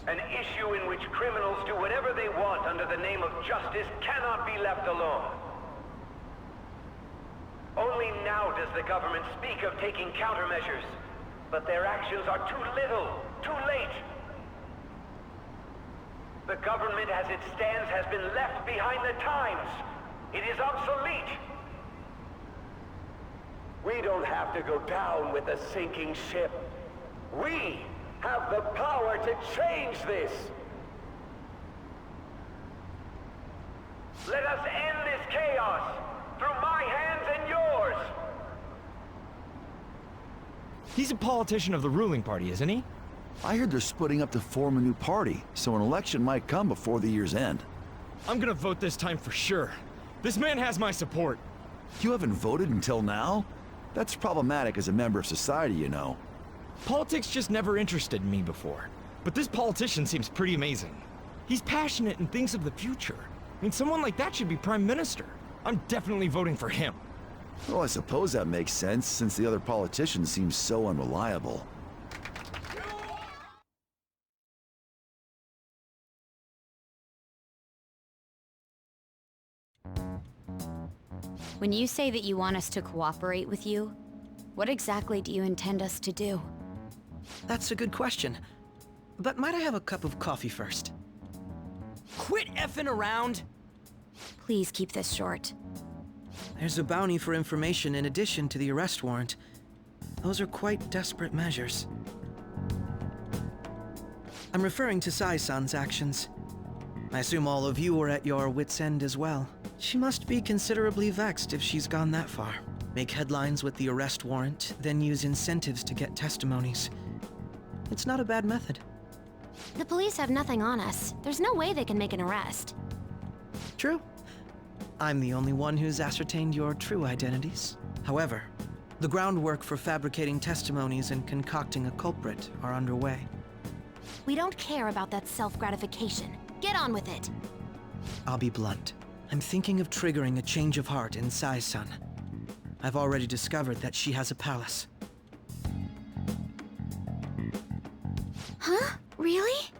An issue in which criminals do whatever they want under the name of justice cannot be left alone. Only now does the government speak of taking countermeasures, but their actions are too little, too late. The government as it stands has been left behind the times. It is obsolete. We don't have to go down with the sinking ship. We have the power to change this. Let us end this chaos through my hands and yours. He's a politician of the ruling party, isn't he? I heard they're splitting up to form a new party, so an election might come before the year's end. I'm gonna vote this time for sure. This man has my support. You haven't voted until now? That's problematic as a member of society, you know. Politics just never interested me before. But this politician seems pretty amazing. He's passionate and thinks of the future. I mean, someone like that should be prime minister. I'm definitely voting for him. Well, I suppose that makes sense, since the other politicians seem so unreliable. When you say that you want us to cooperate with you, what exactly do you intend us to do? That's a good question. But might I have a cup of coffee first? Quit effing around! Please keep this short. There's a bounty for information in addition to the arrest warrant. Those are quite desperate measures. I'm referring to Sai-san's actions. I assume all of you are at your wits' end as well. She must be considerably vexed if she's gone that far. Make headlines with the arrest warrant, then use incentives to get testimonies. It's not a bad method. The police have nothing on us. There's no way they can make an arrest. True. I'm the only one who's ascertained your true identities. However, the groundwork for fabricating testimonies and concocting a culprit are underway. We don't care about that self-gratification. Get on with it. I'll be blunt. I'm thinking of triggering a change of heart in Sai-san. I've already discovered that she has a palace. Huh? Really?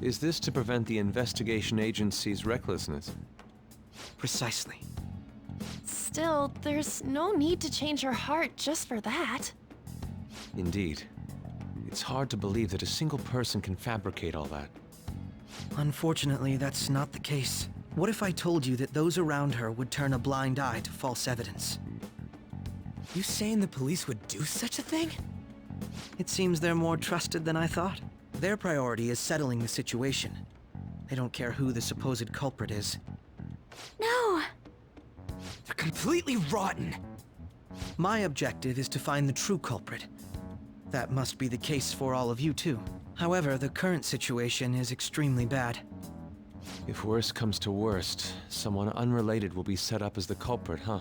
Is this to prevent the investigation agency's recklessness? Precisely. Still, there's no need to change her heart just for that. Indeed. It's hard to believe that a single person can fabricate all that. Unfortunately, that's not the case. What if I told you that those around her would turn a blind eye to false evidence? You saying the police would do such a thing? It seems they're more trusted than I thought. Their priority is settling the situation. They don't care who the supposed culprit is. No! They're completely rotten! My objective is to find the true culprit. That must be the case for all of you too. However, the current situation is extremely bad. If worst comes to worst, someone unrelated will be set up as the culprit, huh?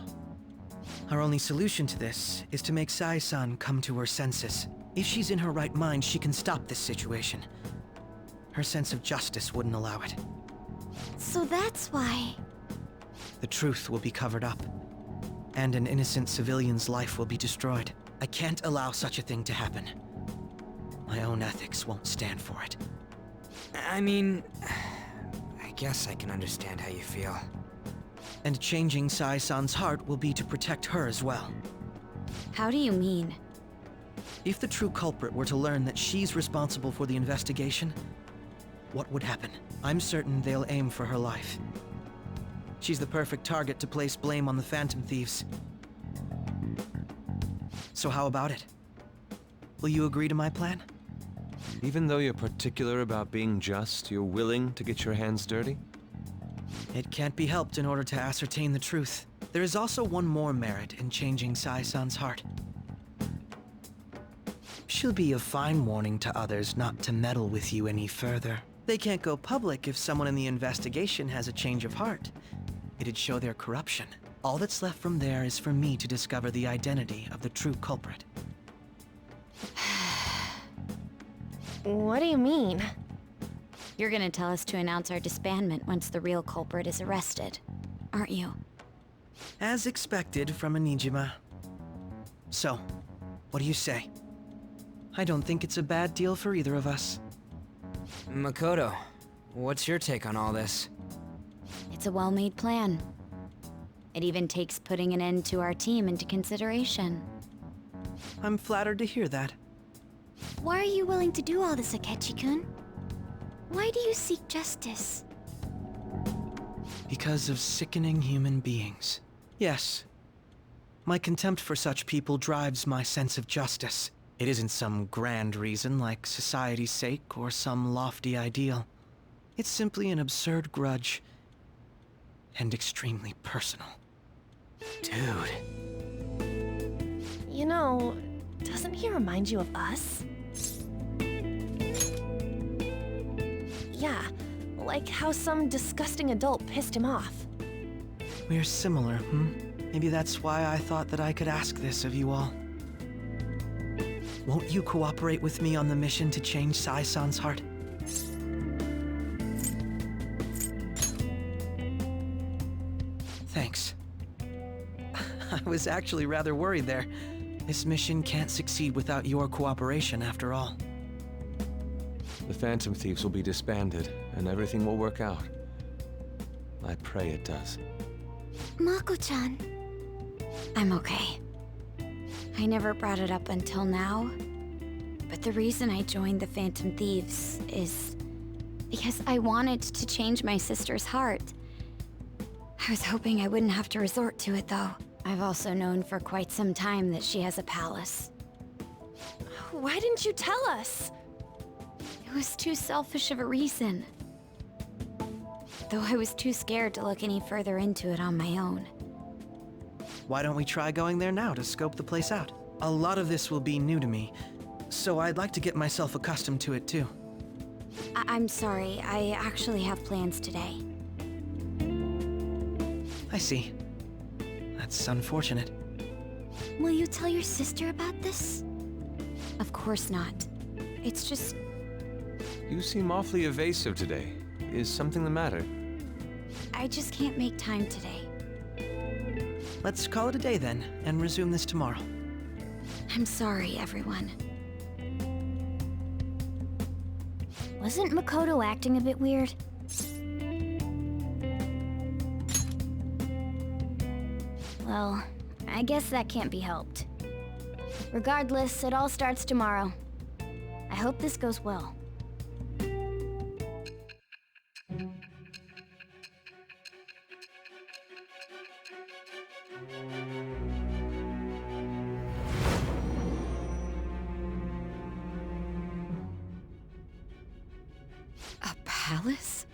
Our only solution to this is to make Sai-san come to her senses. If she's in her right mind, she can stop this situation. Her sense of justice wouldn't allow it. So that's why... The truth will be covered up, and an innocent civilian's life will be destroyed. I can't allow such a thing to happen. My own ethics won't stand for it. I mean... I guess I can understand how you feel. And changing Sai-san's heart will be to protect her as well. How do you mean? If the true culprit were to learn that she's responsible for the investigation, what would happen? I'm certain they'll aim for her life. She's the perfect target to place blame on the Phantom Thieves. So how about it? Will you agree to my plan? Even though you're particular about being just, you're willing to get your hands dirty? It can't be helped in order to ascertain the truth. There is also one more merit in changing Sai-san's heart. She'll be a fine warning to others not to meddle with you any further. They can't go public if someone in the investigation has a change of heart. It'd show their corruption. All that's left from there is for me to discover the identity of the true culprit. What do you mean? You're gonna tell us to announce our disbandment once the real culprit is arrested, aren't you? As expected from a Nijima. So, what do you say? I don't think it's a bad deal for either of us. Makoto, what's your take on all this? It's a well-made plan. It even takes putting an end to our team into consideration. I'm flattered to hear that. Why are you willing to do all this, Akechi-kun? Why do you seek justice? Because of sickening human beings. Yes. My contempt for such people drives my sense of justice. It isn't some grand reason like society's sake or some lofty ideal. It's simply an absurd grudge. And extremely personal. Dude. You know, doesn't he remind you of us? Yeah, like how some disgusting adult pissed him off. We're similar, Maybe that's why I thought that I could ask this of you all. Won't you cooperate with me on the mission to change Sai-san's heart? Thanks. I was actually rather worried there. This mission can't succeed without your cooperation, after all. The Phantom Thieves will be disbanded, and everything will work out. I pray it does. Mako-chan. I'm okay. I never brought it up until now, but the reason I joined the Phantom Thieves is because I wanted to change my sister's heart. I was hoping I wouldn't have to resort to it, though. I've also known for quite some time that she has a palace. Why didn't you tell us? It was too selfish of a reason. Though I was too scared to look any further into it on my own. Why don't we try going there now to scope the place out? A lot of this will be new to me, so I'd like to get myself accustomed to it too. I'm sorry, I actually have plans today. I see. That's unfortunate. Will you tell your sister about this? Of course not. It's just... You seem awfully evasive today. Is something the matter? I just can't make time today. Let's call it a day then, and resume this tomorrow. I'm sorry, everyone. Wasn't Makoto acting a bit weird? Well, I guess that can't be helped. Regardless, it all starts tomorrow. I hope this goes well. A palace?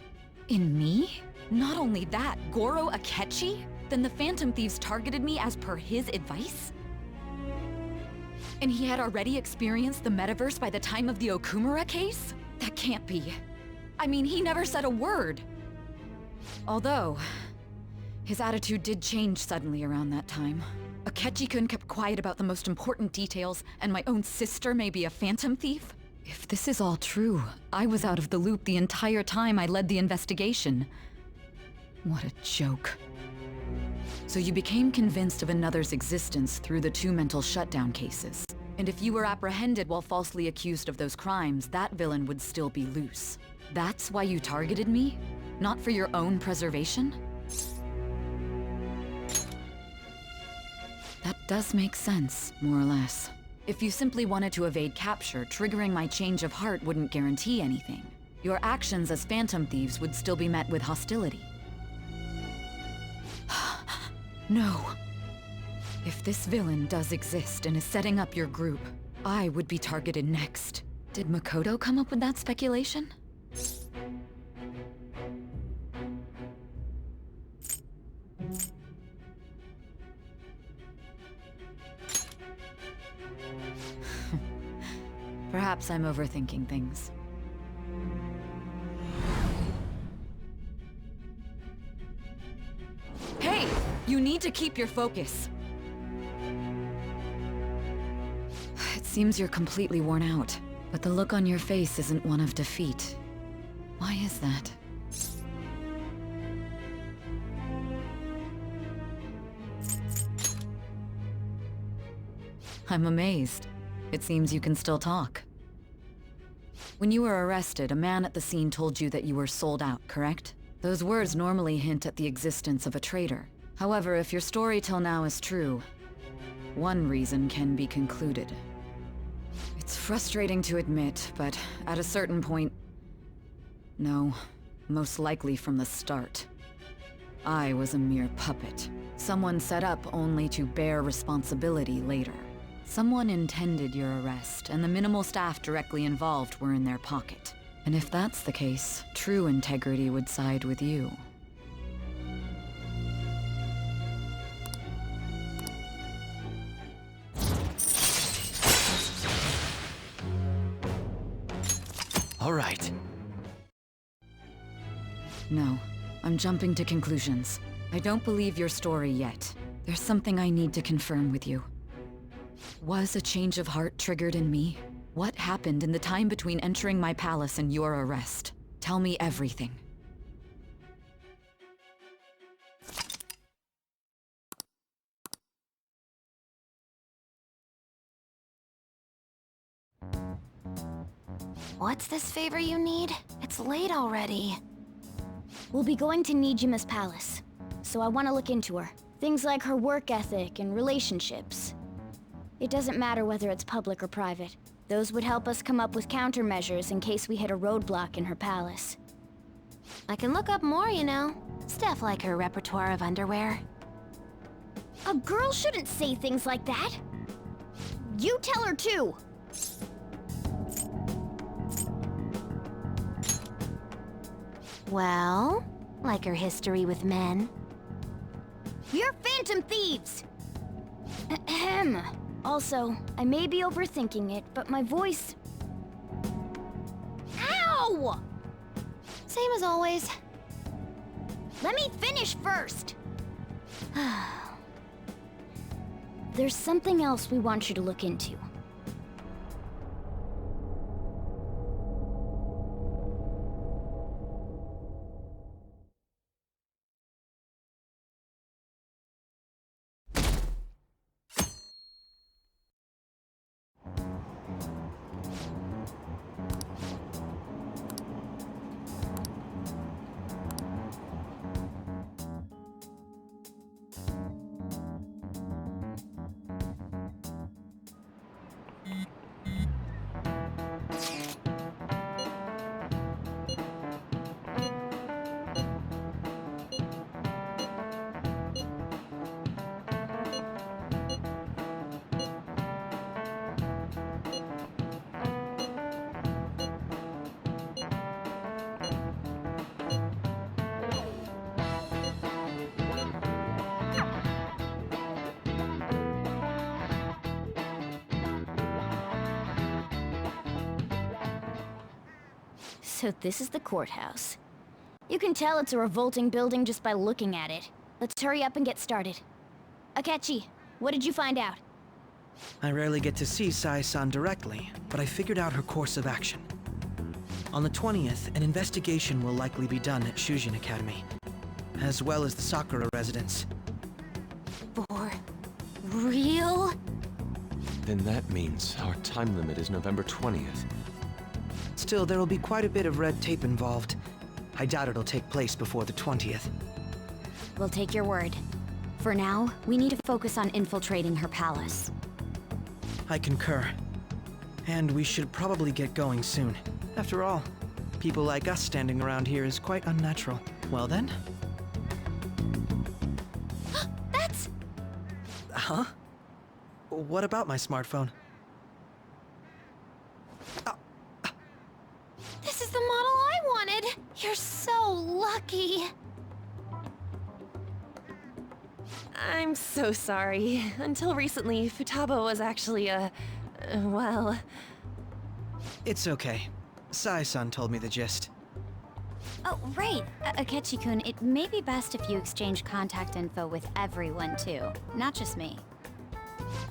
In me? Not only that, Goro Akechi? Then the Phantom Thieves targeted me as per his advice? And he had already experienced the metaverse by the time of the Okumura case? That can't be. I mean, he never said a word. Although, his attitude did change suddenly around that time. Akechi-kun kept quiet about the most important details, and my own sister may be a Phantom Thief? If this is all true, I was out of the loop the entire time I led the investigation. What a joke. So you became convinced of another's existence through the two mental shutdown cases. And if you were apprehended while falsely accused of those crimes, that villain would still be loose. That's why you targeted me? Not for your own preservation? That does make sense, more or less. If you simply wanted to evade capture, triggering my change of heart wouldn't guarantee anything. Your actions as Phantom Thieves would still be met with hostility. No. If this villain does exist and is setting up your group, I would be targeted next. Did Makoto come up with that speculation? Perhaps I'm overthinking things. Hey! You need to keep your focus. It seems you're completely worn out, but the look on your face isn't one of defeat. Why is that? I'm amazed. It seems you can still talk. When you were arrested, a man at the scene told you that you were sold out, correct? Those words normally hint at the existence of a traitor. However, if your story till now is true, one reason can be concluded. It's frustrating to admit, but at a certain point... No, most likely from the start. I was a mere puppet. Someone set up only to bear responsibility later. Someone intended your arrest, and the minimal staff directly involved were in their pocket. And if that's the case, true integrity would side with you. All right. No, I'm jumping to conclusions. I don't believe your story yet. There's something I need to confirm with you. Was a change of heart triggered in me? What happened in the time between entering my palace and your arrest? Tell me everything. What's this favor you need? It's late already. We'll be going to Nijima's palace, so I want to look into her. Things like her work ethic and relationships. It doesn't matter whether it's public or private. Those would help us come up with countermeasures in case we hit a roadblock in her palace. I can look up more, you know. Stuff like her repertoire of underwear. A girl shouldn't say things like that. You tell her too. Well, like her history with men. You're phantom thieves! Ahem. Also, I may be overthinking it, but my voice... Ow! Same as always. Let me finish first! There's something else we want you to look into. So this is the courthouse. You can tell it's a revolting building just by looking at it. Let's hurry up and get started. Akechi, what did you find out? I rarely get to see Sai-san directly, but I figured out her course of action. On the 20th, an investigation will likely be done at Shujin Academy, as well as the Sakura residence. For real? Then that means our time limit is November 20th. Still, there will be quite a bit of red tape involved. I doubt it'll take place before the 20th. We'll take your word. For now, we need to focus on infiltrating her palace. I concur. And we should probably get going soon. After all, people like us standing around here is quite unnatural. Well then? That's... Huh? What about my smartphone? This is the model I wanted! You're so lucky! I'm so sorry. Until recently, Futaba was actually well... It's okay. Sai-san told me the gist. Oh, right. Akechi-kun, it may be best if you exchange contact info with everyone, too. Not just me.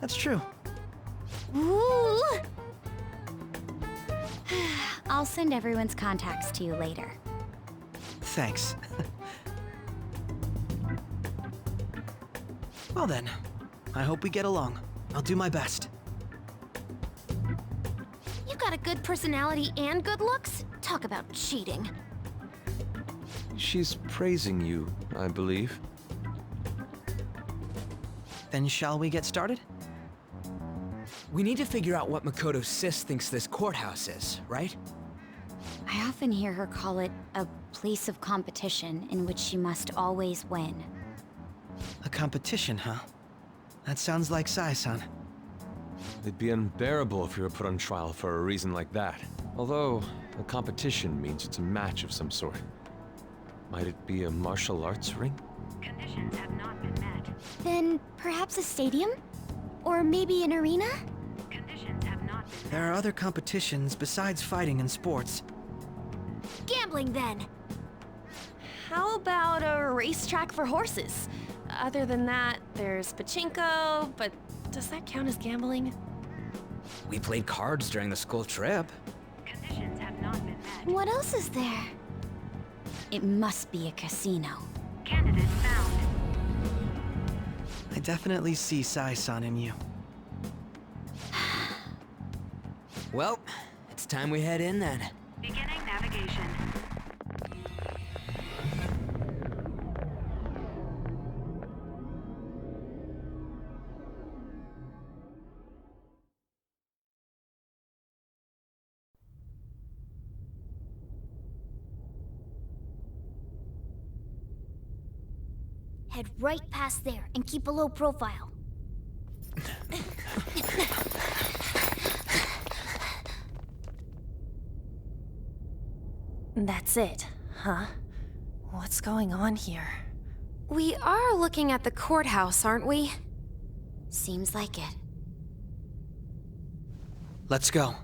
That's true. Ooh! I'll send everyone's contacts to you later. Thanks. Well then, I hope we get along. I'll do my best. You got a good personality and good looks? Talk about cheating. She's praising you, I believe. Then shall we get started? We need to figure out what Makoto's sis thinks this courthouse is, right? I often hear her call it a place of competition in which she must always win. A competition, huh? That sounds like Sai-san. It'd be unbearable if you were put on trial for a reason like that. Although, a competition means it's a match of some sort. Might it be a martial arts ring? Conditions have not been met. Then perhaps a stadium? Or maybe an arena? Conditions have not been met. There are other competitions besides fighting and sports. Gambling, then. How about a racetrack for horses? Other than that, there's pachinko, but does that count as gambling? We played cards during the school trip. Conditions have not been met. What else is there? It must be a casino. I definitely see Sai-san in you. Well, it's time we head in then. Beginning navigation. Head right past there and keep a low profile. That's it, huh? What's going on here? We are looking at the courthouse, aren't we? Seems like it. Let's go.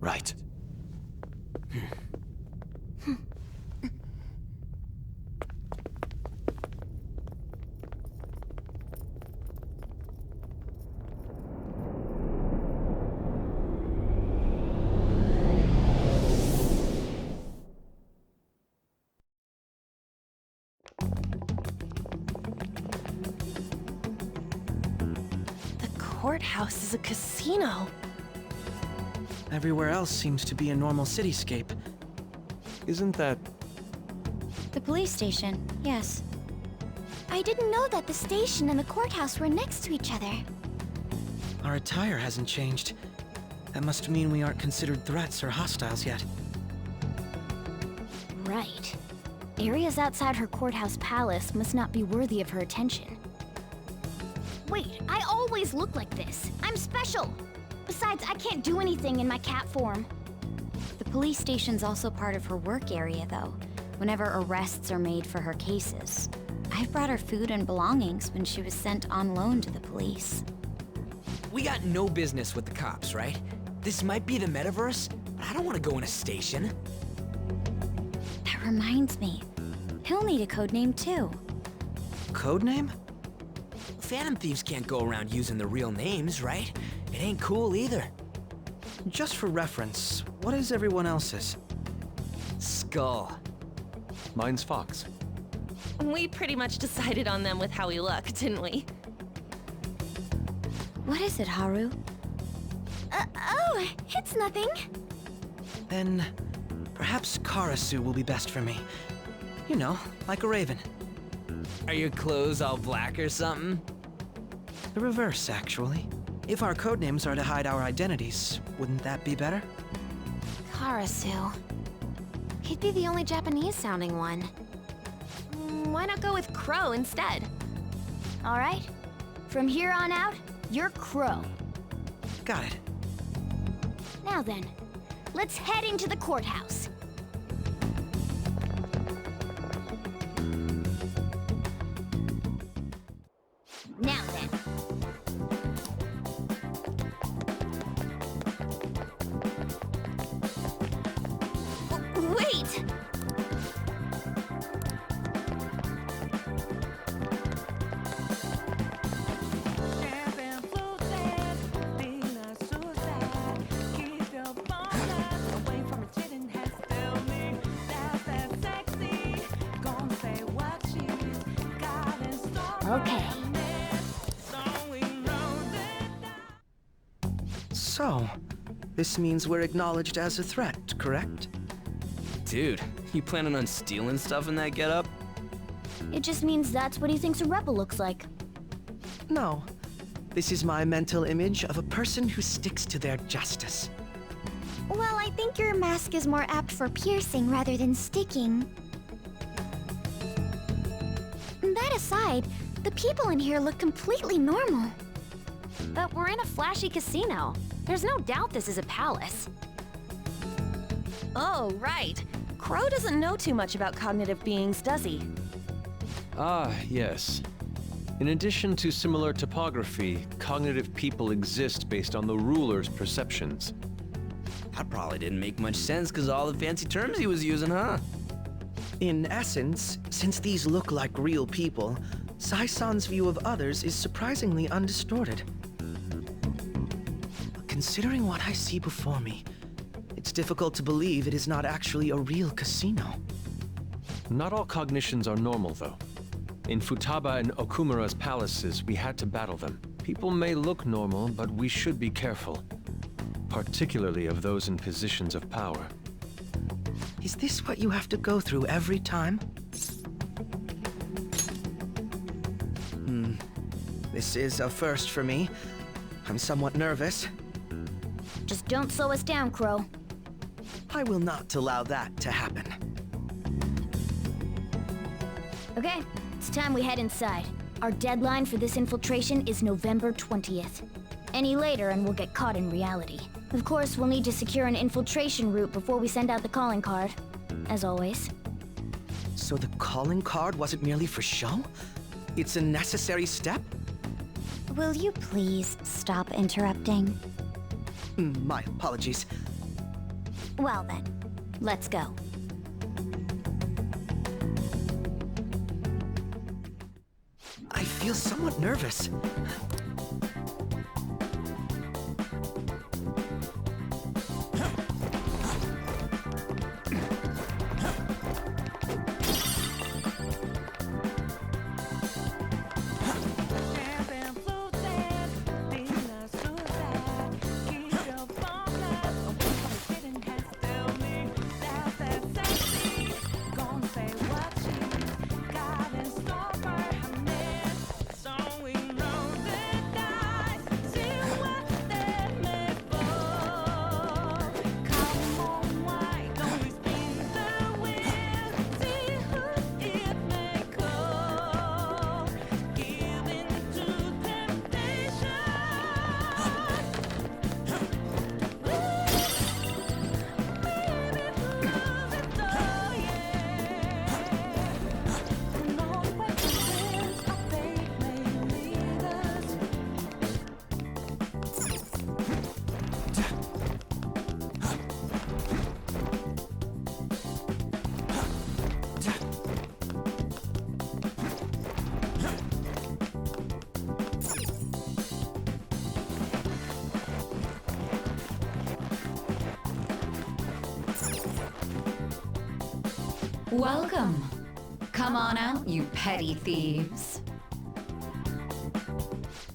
Right. The courthouse is a casino. Everywhere else seems to be a normal cityscape. Isn't that... The police station, yes. I didn't know that the station and the courthouse were next to each other. Our attire hasn't changed. That must mean we aren't considered threats or hostiles yet. Right. Areas outside her courthouse palace must not be worthy of her attention. Wait, I always look like this. I'm special. Besides, I can't do anything in my cat form. The police station's also part of her work area, though, whenever arrests are made for her cases. I've brought her food and belongings when she was sent on loan to the police. We got no business with the cops, right? This might be the metaverse, but I don't want to go in a station. That reminds me. He'll need a code name, too. Codename? Phantom thieves can't go around using the real names, right? It ain't cool either. Just for reference, what is everyone else's? Skull. Mine's Fox. We pretty much decided on them with how we look, didn't we? What is it, Haru? Oh, it's nothing. Then, perhaps Karasu will be best for me. You know, like a raven. Are your clothes all black or something? The reverse, actually. If our codenames are to hide our identities, wouldn't that be better? Karasu. He'd be the only Japanese-sounding one. Why not go with Crow instead? All right. From here on out, you're Crow. Got it. Now then, let's head into the courthouse. Now then. Wait! Okay. So, This means we're acknowledged as a threat, correct? Dude, you planning on stealing stuff in that getup? It just means that's what he thinks a rebel looks like. No. This is my mental image of a person who sticks to their justice. Well, I think your mask is more apt for piercing rather than sticking. That aside, the people in here look completely normal. But we're in a flashy casino. There's no doubt this is a palace. Oh, right. Crow doesn't know too much about cognitive beings, does he? Ah, yes. In addition to similar topography, cognitive people exist based on the ruler's perceptions. That probably didn't make much sense because all the fancy terms he was using, huh? In essence, since these look like real people, Sai-san's view of others is surprisingly undistorted. Considering what I see before me, it's difficult to believe it is not actually a real casino. Not all cognitions are normal, though. In Futaba and Okumura's palaces, we had to battle them. People may look normal, but we should be careful. Particularly of those in positions of power. Is this what you have to go through every time? This is a first for me. I'm somewhat nervous. Just don't slow us down, Crow. I will not allow that to happen. Okay, it's time we head inside. Our deadline for this infiltration is November 20th. Any later and we'll get caught in reality. Of course, we'll need to secure an infiltration route before we send out the calling card. As always. So the calling card wasn't merely for show? It's a necessary step? Will you please stop interrupting? My apologies. Well then, let's go. I feel somewhat nervous. Welcome. Come on out, you petty thieves.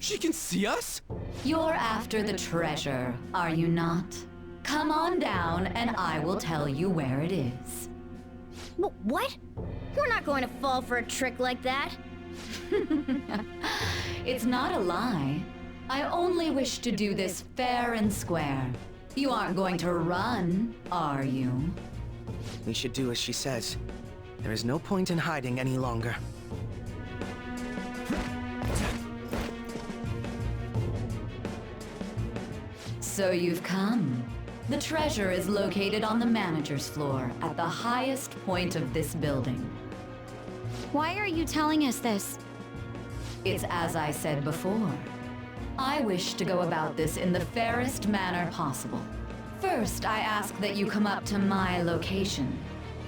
She can see us? You're after the treasure, are you not? Come on down and I will tell you where it is. What? We're not going to fall for a trick like that. It's not a lie. I only wish to do this fair and square. You aren't going to run, are you? We should do as she says. There is no point in hiding any longer. So you've come. The treasure is located on the manager's floor at the highest point of this building. Why are you telling us this? It's as I said before. I wish to go about this in the fairest manner possible. First, I ask that you come up to my location.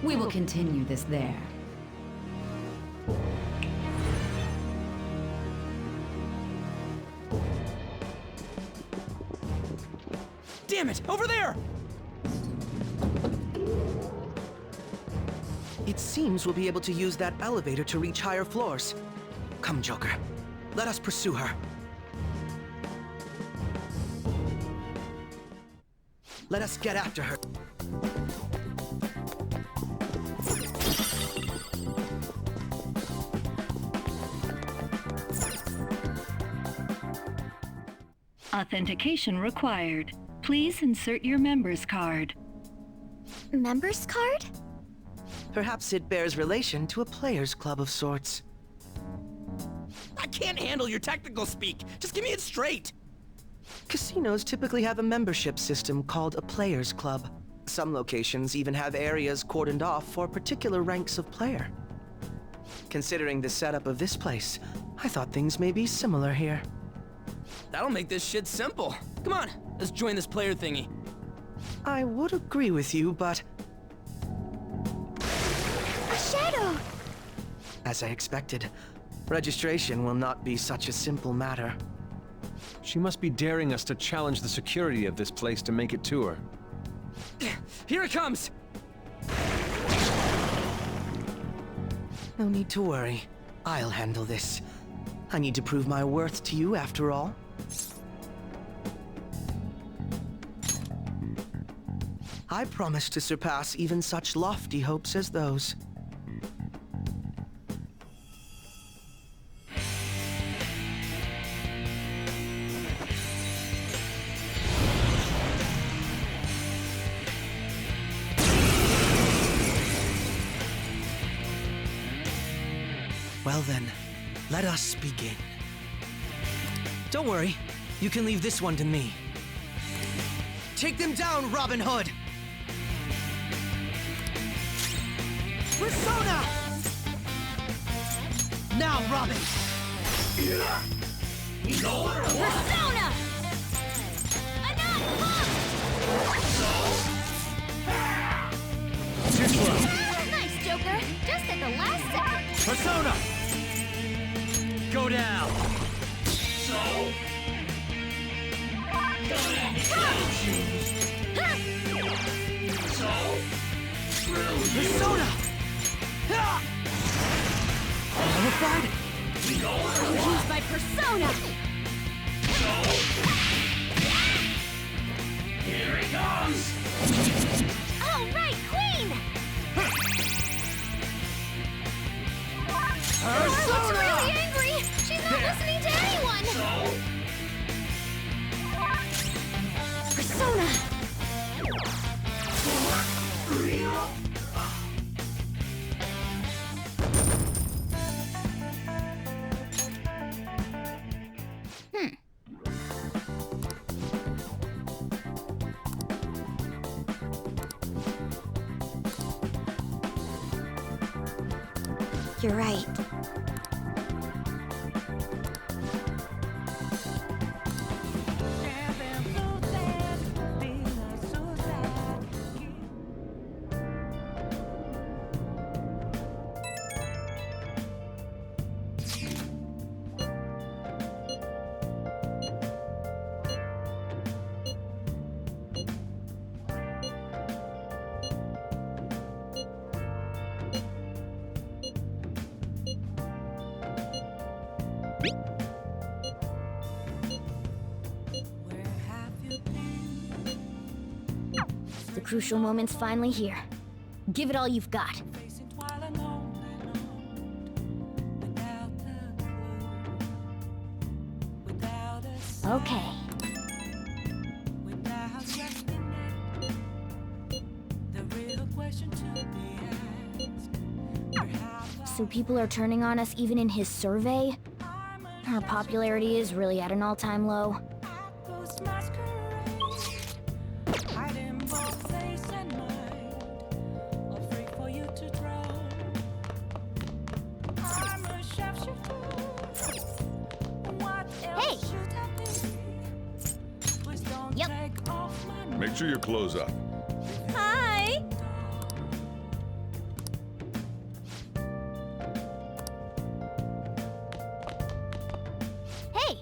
We will continue this there. Damn it! Over there! It seems we'll be able to use that elevator to reach higher floors. Come, Joker. Let us pursue her. Let us get after her. Authentication required. Please insert your member's card. Member's card? Perhaps it bears relation to a players' club of sorts. I can't handle your technical speak. Just give me it straight. Casinos typically have a membership system called a players' club. Some locations even have areas cordoned off for particular ranks of player. Considering the setup of this place, I thought things may be similar here. That'll make this shit simple. Come on, let's join this player thingy. I would agree with you, but A shadow! as I expected, registration will not be such a simple matter. She must be daring us to challenge the security of this place to make it to her. Here it comes! No need to worry. I'll handle this. I need to prove my worth to you after all. I promise to surpass even such lofty hopes as those. Well then, let us begin. Don't worry, you can leave this one to me. Take them down, Robin Hood! Persona! Now, Robin! Persona! Too slow. Nice, Joker. Just at the last second. Persona! Go down! Persona! Horrified? Use my persona! Here he comes! All right, Queen! Her looks really angry! She's not listening to anyone! Persona! You're right. The crucial moment's finally here. Give it all you've got. Okay. So people are turning on us even in his survey? Our popularity is really at an all-time low. Hey! Yep. Make sure your clothes up. Hi! Hey!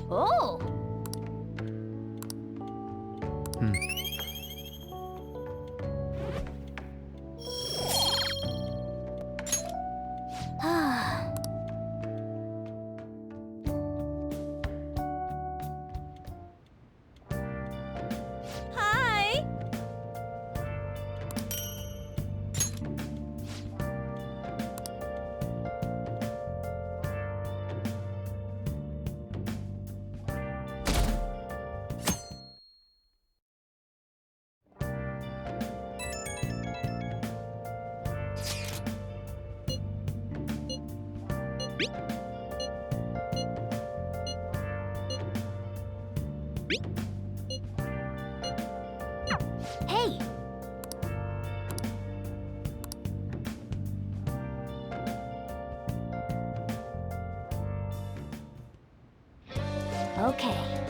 Oh! Hi! Hey! Okay.